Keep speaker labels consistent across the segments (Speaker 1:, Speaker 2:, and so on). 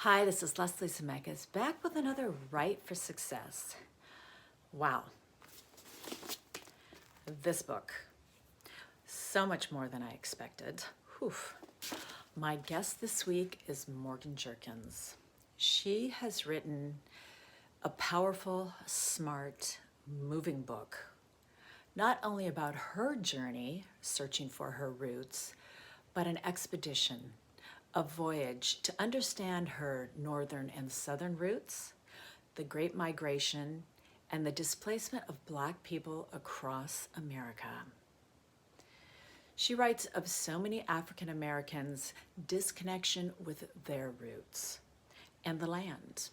Speaker 1: Hi, this is Leslie Zemeckis back with another Write for Success. Wow, this book, so much more than I expected. Whew. My guest this week is Morgan Jerkins. She has written a powerful, smart, moving book, not only about her journey searching for her roots, but an expedition, a voyage to understand her northern and southern roots, the Great Migration, and the displacement of Black people across America. She writes of so many African Americans' disconnection with their roots and the land,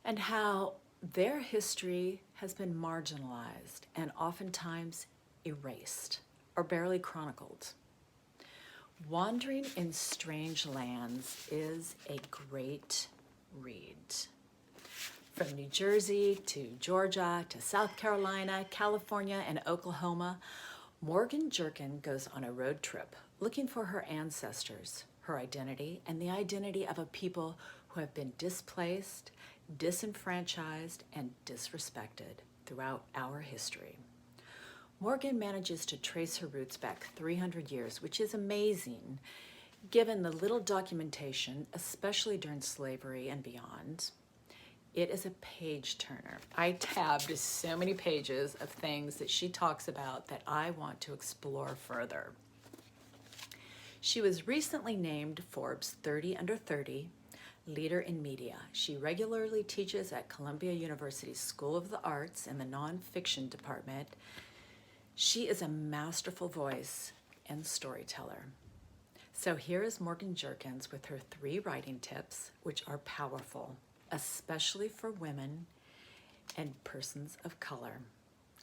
Speaker 1: and how their history has been marginalized and oftentimes erased or barely chronicled. Wandering in Strange Lands is a great read. From New Jersey to Georgia to South Carolina, California, and Oklahoma, Morgan Jerkins goes on a road trip looking for her ancestors, her identity, and the identity of a people who have been displaced, disenfranchised, and disrespected throughout our history. Morgan manages to trace her roots back 300 years, which is amazing given the little documentation, especially during slavery and beyond. It is a page turner. I tabbed so many pages of things that she talks about that I want to explore further. She was recently named Forbes 30 Under 30 Leader in Media. She regularly teaches at Columbia University's School of the Arts in the nonfiction department. She is a masterful voice and storyteller. So here is Morgan Jerkins with her 3 writing tips, which are powerful, especially for women and persons of color.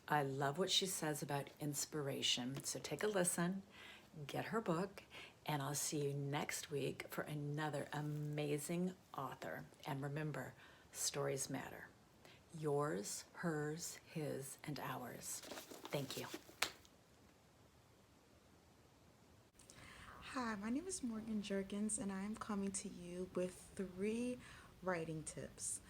Speaker 1: I love what she says about inspiration. So take a listen, get her book, and I'll see you next week for another amazing author. And remember, stories matter. Yours, hers, his, and ours. Thank you.
Speaker 2: Hi, my name is Morgan Jerkins, and I am coming to you with 3 writing tips.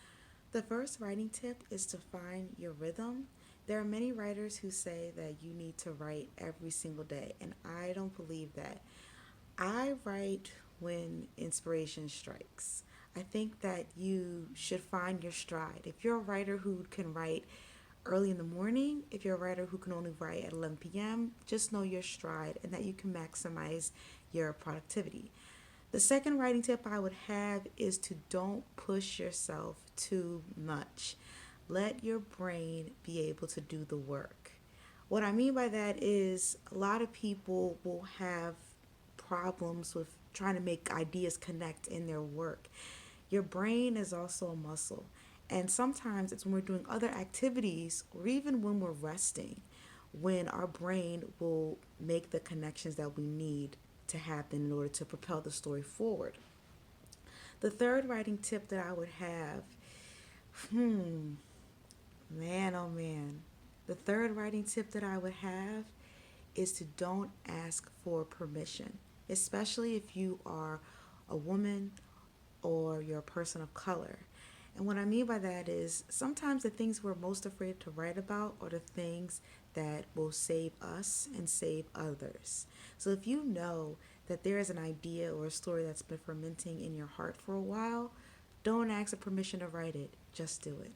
Speaker 2: The first writing tip is to find your rhythm. There are many writers who say that you need to write every single day, and I don't believe that. I write when inspiration strikes. I think that you should find your stride. If you're a writer who can write early in the morning, if you're a writer who can only write at 11 p.m., just know your stride and that you can maximize your productivity. The second writing tip I would have is to don't push yourself too much. Let your brain be able to do the work. What I mean by that is a lot of people will have problems with trying to make ideas connect in their work. Your brain is also a muscle. And sometimes it's when we're doing other activities or even when we're resting, when our brain will make the connections that we need to happen in order to propel the story forward. The third writing tip that I would have, man, oh man. The third writing tip that I would have is to don't ask for permission, especially if you are a woman or you're a person of color. And what I mean by that is sometimes the things we're most afraid to write about are the things that will save us and save others. So if you know that there is an idea or a story that's been fermenting in your heart for a while, don't ask for permission to write it. Just do it.